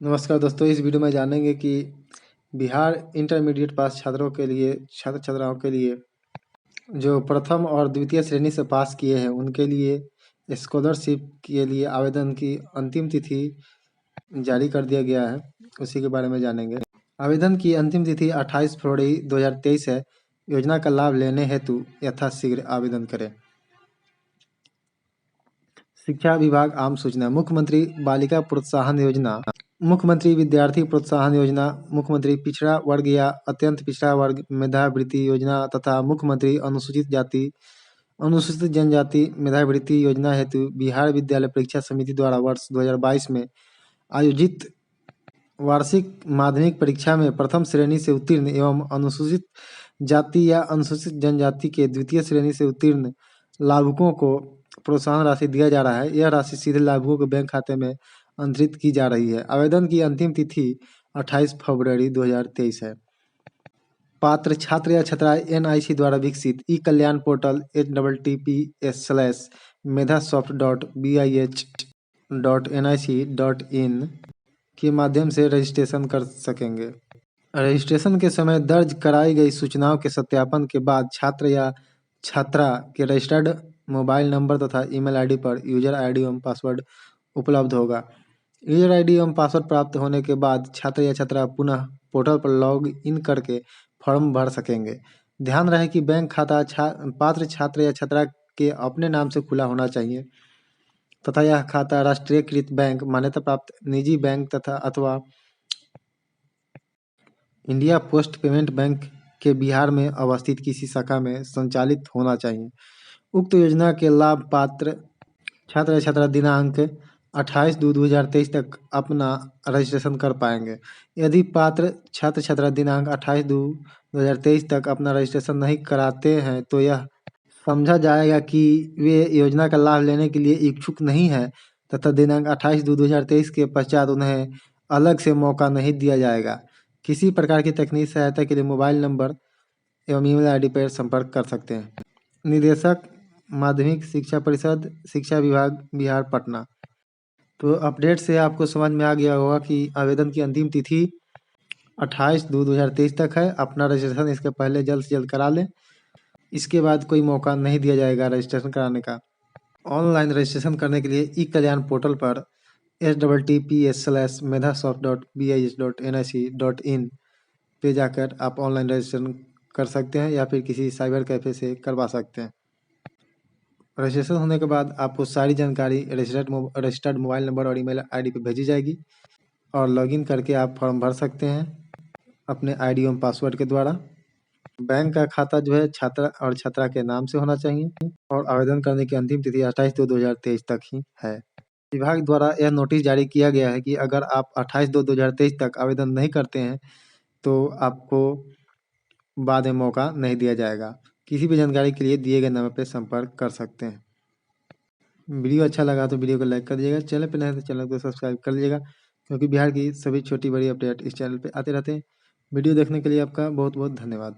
नमस्कार दोस्तों, इस वीडियो में जानेंगे कि बिहार इंटरमीडिएट पास छात्रों के लिए छात्र छात्राओं के लिए जो प्रथम और द्वितीय श्रेणी से पास किए हैं उनके लिए स्कॉलरशिप के लिए आवेदन की अंतिम तिथि जारी कर दिया गया है। उसी के बारे में जानेंगे। आवेदन की अंतिम तिथि 28 फरवरी 2023 है। योजना का लाभ लेने हेतु यथाशीघ्र आवेदन करें। शिक्षा विभाग आम सूचना। मुख्यमंत्री बालिका प्रोत्साहन योजना, मुख्यमंत्री विद्यार्थी प्रोत्साहन योजना, मुख्यमंत्री पिछड़ा वर्ग या अत्यंत पिछड़ा वर्ग मेधावृत्ति योजना तथा मुख्यमंत्री अनुसूचित जाति अनुसूचित जनजाति मेधावृत्ति योजना हेतु बिहार विद्यालय परीक्षा समिति द्वारा वर्ष 2022 में आयोजित वार्षिक माध्यमिक परीक्षा में प्रथम श्रेणी से उत्तीर्ण एवं अनुसूचित जाति या अनुसूचित जनजाति के द्वितीय श्रेणी से उत्तीर्ण लाभुकों को प्रोत्साहन राशि दिया जा रहा है। यह राशि सीधे लाभुकों के बैंक खाते में अंतरित की जा रही है। आवेदन की अंतिम तिथि 28 फरवरी 2023 है। पात्र छात्र या छात्राएं NIC द्वारा विकसित ई कल्याण पोर्टल https://medhasoft.bih.nic.in के माध्यम से रजिस्ट्रेशन कर सकेंगे। रजिस्ट्रेशन के समय दर्ज कराई गई सूचनाओं के सत्यापन के बाद छात्र या छात्रा के रजिस्टर्ड मोबाइल नंबर तथा ईमेल आईडी पर यूजर आईडी एवं पासवर्ड उपलब्ध होगा। यूजर आईडी एवं पासवर्ड प्राप्त होने के बाद छात्र या छात्रा पुनः पोर्टल पर लॉग इन करके फॉर्म भर सकेंगे। ध्यान रहे कि बैंक खाता पात्र छात्र या छात्रा के अपने नाम से खुला होना चाहिए तथा यह खाता राष्ट्रीयकृत बैंक, मान्यता प्राप्त निजी बैंक तथा अथवा इंडिया पोस्ट पेमेंट बैंक के बिहार में अवस्थित किसी शाखा में संचालित होना चाहिए। उक्त योजना के लाभ पात्र छात्र या छात्रा दिनांक 28/2/2023 तक अपना रजिस्ट्रेशन कर पाएंगे। यदि पात्र छात्र छात्रा दिनांक 28/2/2023 तक अपना रजिस्ट्रेशन नहीं कराते हैं तो यह समझा जाएगा कि वे योजना का लाभ लेने के लिए इच्छुक नहीं है तथा दिनांक 28/2/2023 के पश्चात उन्हें अलग से मौका नहीं दिया जाएगा। किसी प्रकार की तकनीकी सहायता के लिए मोबाइल नंबर एवं ईमेल आईडी पर संपर्क कर सकते हैं। निदेशक माध्यमिक शिक्षा परिषद, शिक्षा विभाग, बिहार, पटना। तो अपडेट से आपको समझ में आ गया होगा कि आवेदन की अंतिम तिथि 28/2/2023 तक है। अपना रजिस्ट्रेशन इसके पहले जल्द से जल्द करा लें। इसके बाद कोई मौका नहीं दिया जाएगा रजिस्ट्रेशन कराने का। ऑनलाइन रजिस्ट्रेशन करने के लिए ई कल्याण पोर्टल पर https://medhasoft.bih.nic.in पे जाकर आप ऑनलाइन रजिस्ट्रेशन कर सकते हैं या फिर किसी साइबर कैफ़े से करवा सकते हैं। रजिस्ट्रेशन होने के बाद आपको सारी जानकारी रजिस्टर्ड मोबाइल नंबर और ईमेल आईडी पे भेजी जाएगी और लॉगिन करके आप फॉर्म भर सकते हैं अपने आईडी एवं पासवर्ड के द्वारा। बैंक का खाता जो है छात्रा और छात्रा के नाम से होना चाहिए और आवेदन करने की अंतिम तिथि 28/2/2023 तक ही है। विभाग द्वारा यह नोटिस जारी किया गया है कि अगर आप 28/2/2023 तक आवेदन नहीं करते हैं तो आपको बाद में मौका नहीं दिया जाएगा। किसी भी जानकारी के लिए दिए गए नंबर पर संपर्क कर सकते हैं। वीडियो अच्छा लगा तो वीडियो को लाइक कर दीजिएगा। चैनल पर नए हैं तो चैनल को सब्सक्राइब कर लीजिएगा क्योंकि बिहार की सभी छोटी बड़ी अपडेट इस चैनल पे आते रहते हैं। वीडियो देखने के लिए आपका बहुत बहुत धन्यवाद।